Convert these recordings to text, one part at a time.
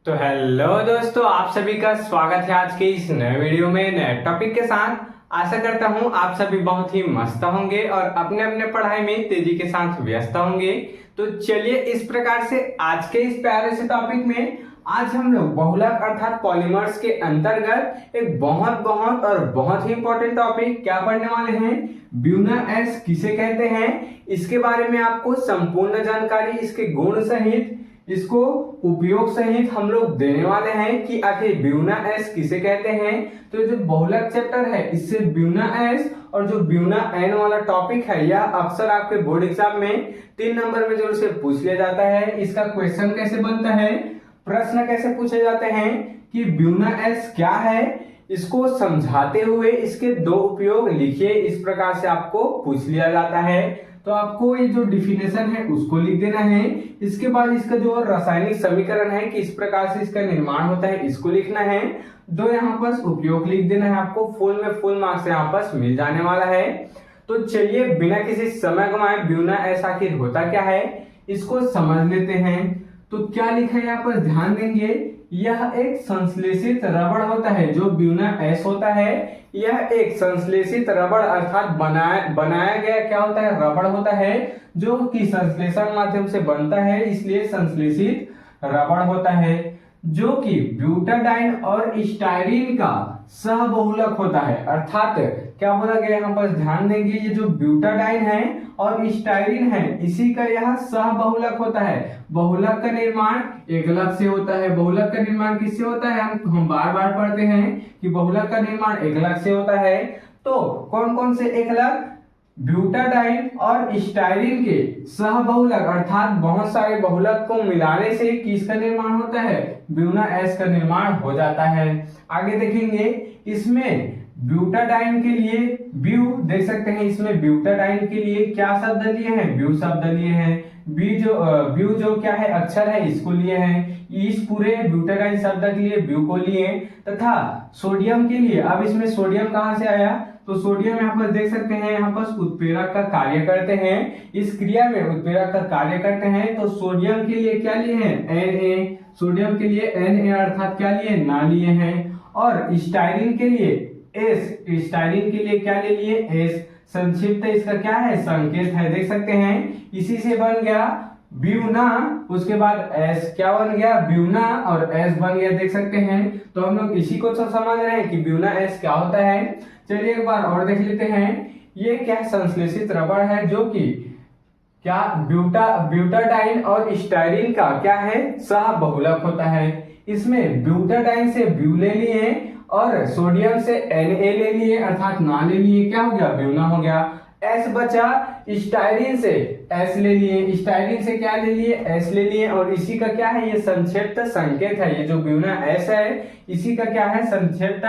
तो हेलो दोस्तों, आप सभी का स्वागत है आज के इस नए वीडियो में नए टॉपिक के साथ। आशा करता हूं आप सभी बहुत ही मस्त होंगे और अपने अपने पढ़ाई में तेजी के साथ व्यस्त होंगे। तो चलिए इस प्रकार से आज के इस प्यारे से टॉपिक में आज हम लोग बहुलक अर्थात पॉलीमर्स के अंतर्गत एक बहुत बहुत और बहुत ही इंपॉर्टेंट टॉपिक क्या पढ़ने वाले हैं। ब्यूनर एस किसे कहते हैं, इसके बारे में आपको संपूर्ण जानकारी, इसके गुण सहित, इसको उपयोग सहित हम लोग देने वाले हैं कि आखिर ब्यूना एस किसे कहते हैं। तो जो बहुलक चैप्टर है इससे ब्यूना एस और जो ब्यूना एन वाला टॉपिक है यह अक्सर आपके बोर्ड एग्जाम में 3 नंबर में जरूर से पूछ लिया जाता है। इसका क्वेश्चन कैसे बनता है, प्रश्न कैसे पूछे जाते हैं कि ब्यूना एस क्या है, इसको समझाते हुए इसके 2 उपयोग लिखिए, इस प्रकार से आपको पूछ लिया जाता है। तो आपको ये जो डिफिनेशन है उसको लिख देना है। इसके बाद इसका जो रासायनिक समीकरण है कि इस प्रकार से इसका निर्माण होता है इसको लिखना है। 2 यहाँ पर उपयोग लिख देना है, आपको फुल में फुल मार्क्स यहाँ पर मिल जाने वाला है। तो चलिए बिना किसी समय गंवाए ब्यूना एस आखिर होता क्या है इसको समझ लेते हैं। तो क्या लिखा है यहाँ पर ध्यान देंगे, यह एक संश्लेषित रबड़ होता है। जो ब्यूना एस होता है यह एक संश्लेषित रबड़ अर्थात बनाया गया क्या होता है, रबड़ होता है जो कि संश्लेषण माध्यम से बनता है, इसलिए संश्लेषित रबड़ होता है। जो कि ब्यूटाडाइन और स्टाइरीन का सहबहुलक होता है। अर्थात क्या बोला गया यहाँ पर ध्यान देंगे, ये जो ब्यूटाडाइन है और स्टाइरीन है इसी का यह सहबहुलक होता है। बहुलक का निर्माण एकलक से होता है। बहुलक का निर्माण किससे होता है, हम बार बार पढ़ते हैं कि बहुलक का निर्माण एकलक से होता है। तो कौन कौन से एकलक, ब्यूटाडाइन और स्टाइरीन के सहबहुलक अर्थात बहुत सारे बहुलक को मिलाने से किसका निर्माण होता है, ब्यूना एस का निर्माण हो जाता है। आगे देखेंगे इसमें ब्यूटाडाइन के लिए ब्यू देख सकते हैं, इसमें ब्यूटाडाइन के लिए क्या शब्द लिए हैं, ब्यू शब्द लिए हैं। ब्यू जो क्या है अक्षर है इसको लिए हैं। इस पूरे ब्यूटाडाइन शब्द के लिए ब्यू को लिए तथा सोडियम के लिए, अब इसमें सोडियम कहां से आया, तो सोडियम यहाँ पर देख सकते हैं यहाँ पर उत्प्रेरक का कार्य करते हैं। इस क्रिया में उत्प्रेरक का कार्य करते हैं। तो सोडियम के लिए क्या लिए हैं, Na, सोडियम के लिए Na अर्थात क्या लिए, ना लिए हैं। और स्टाइरीन के लिए S, स्टाइरीन के लिए क्या ले लिए, S। संक्षिप्त इसका क्या है, संकेत है, देख सकते हैं। इसी से बन गया ब्यूना, उसके बाद एस क्या बन गया, ब्यूना और एस बन गया, देख सकते हैं। तो हम लोग इसी को तो समझ रहे हैं कि ब्यूना एस क्या होता है। चलिए एक बार और देख लेते हैं। ये क्या संश्लेषित रबड़ है जो कि क्या ब्यूटाडाइन और स्टाइरीन का क्या है, सहबहुलक होता है। इसमें ब्यूटाडाइन से ब्यू ले लिए और सोडियम से Na ले लिए अर्थात ना ले लिए, क्या हो गया, ब्यूना हो गया। S बचा, स्टाइरीन से S ले लिए, स्टाइरीन से क्या ले लिए, S ले लिए और इसी का क्या है, ये संक्षिप्त संकेत है। ये जो ब्यूना S है इसी का क्या है, संक्षिप्त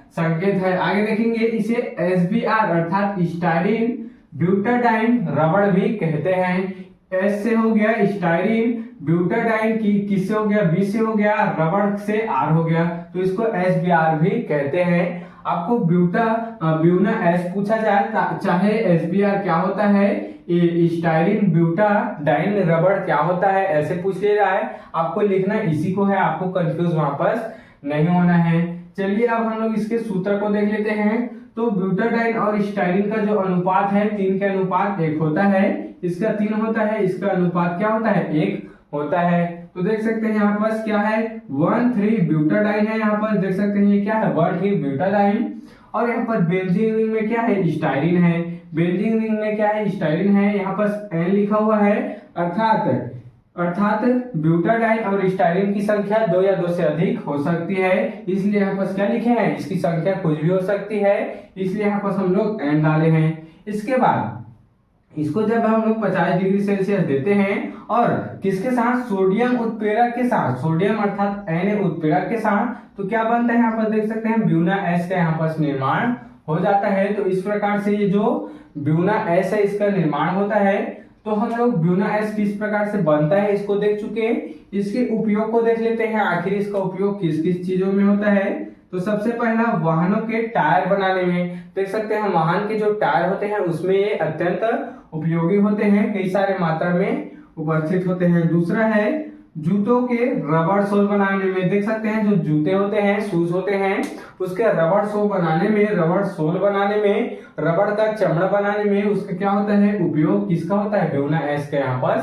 संकेत है। आगे देखेंगे इसे SBr अर्थात स्टाइरीन ब्यूटाडाइन रबड़ भी कहते हैं। S से हो गया स्टाइरीन, ब्यूटाडाइन की किससे हो गया, B से हो गया, रबड़ से R हो गया, तो इसको SBr भी कहते हैं। आपको ब्यूना एस पूछा जाए चाहे SBr क्या होता है, स्टाइरीन ब्यूटाडाइन रबड़ क्या होता है, ऐसे पूछ लिया जाए आपको लिखना इसी को है, आपको कंफ्यूज वापस नहीं होना है। चलिए अब हम लोग इसके सूत्र को देख लेते हैं। तो ब्यूटाडाइन और स्टाइरीन का जो अनुपात है 3 के अनुपात 1 होता है, इसका 3 होता है, इसका अनुपात क्या होता है, 1 होता है। तो देख सकते हैं यहाँ पर क्या है, 1,3 ब्यूटाडाइन है, यहाँ पर देख सकते हैं ये क्या है, 1,3 ब्यूटाडाइन। और यहाँ पर बेंजीन रिंग में क्या है, स्टाइरीन है, बेंजीन रिंग में क्या है, स्टाइरीन है, यहाँ पर N लिखा हुआ है अर्थात ब्यूटाडाइन और स्टाइरीन की संख्या 2 या 2 से अधिक हो सकती है, इसलिए यहाँ पर क्या लिखे हैं, इसकी संख्या कुछ भी हो सकती है, इसलिए यहाँ पर हम लोग N डाले हैं। इसके बाद इसको जब हम लोग 50 डिग्री सेल्सियस देते हैं और किसके साथ, सोडियम उत्प्रेरक के साथ, सोडियम अर्थात Na उत्प्रेरक के साथ, तो क्या बनता है, यहाँ पर देख सकते हैं ब्यूना एस का यहाँ पर निर्माण हो जाता है। तो इस प्रकार से ये जो ब्यूना एस है इसका निर्माण होता है। तो हम लोग ब्यूना एस किस प्रकार से बनता है इसको देख चुके हैं। इसके उपयोग को देख लेते हैं, आखिर इसका उपयोग किस किस चीजों में होता है। तो सबसे पहला वाहनों के टायर बनाने में, देख सकते हैं वाहन के जो टायर होते हैं उसमें ये अत्यंत उपयोगी होते हैं, कई सारे मात्रा में उपस्थित होते हैं। दूसरा है जूतों के रबड़ सोल बनाने में, देख सकते हैं जो जूते होते हैं, शूज होते हैं, उसके रबड़ सोल बनाने में, रबड़ सोल बनाने में, रबड़ का चमड़ा बनाने में उसका क्या होता है उपयोग, किसका होता है, ब्यूना एस का यहाँ पर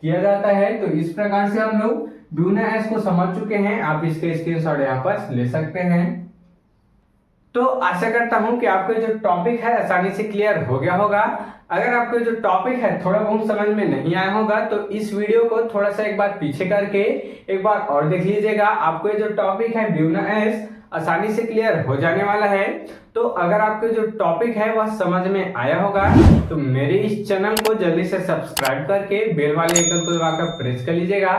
किया जाता है। तो इस प्रकार से हम लोग ब्यूना एस को समझ चुके हैं। आप इसके स्क्रीनशॉट यहाँ पर ले सकते हैं। तो आशा करता हूं कि आपको जो टॉपिक है आसानी से क्लियर हो गया होगा। अगर आपको जो टॉपिक है थोड़ा बहुत समझ में नहीं आया होगा तो इस वीडियो को थोड़ा सा एक बार पीछे करके एक बार और देख लीजिएगा। आपको ये जो टॉपिक है ब्यूना एस आसानी से क्लियर हो जाने वाला है। तो अगर आपको जो टॉपिक है वह समझ में आया होगा तो मेरे इस चैनल को जल्दी से सब्सक्राइब करके बेल वाले आइकन को दबाकर प्रेस कर लीजिएगा,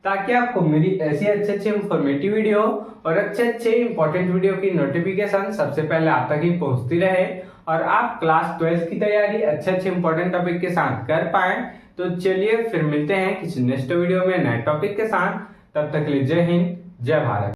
ताकि आपको मेरी ऐसी अच्छे इंफॉर्मेटिव वीडियो और अच्छे इंपॉर्टेंट वीडियो की नोटिफिकेशन सबसे पहले आप तक ही पहुंचती रहे और आप क्लास 12 की तैयारी अच्छे इंपॉर्टेंट टॉपिक के साथ कर पाए। तो चलिए फिर मिलते हैं किसी नेक्स्ट वीडियो में नए टॉपिक के साथ। तब तक के लिए जय हिंद, जय भारत।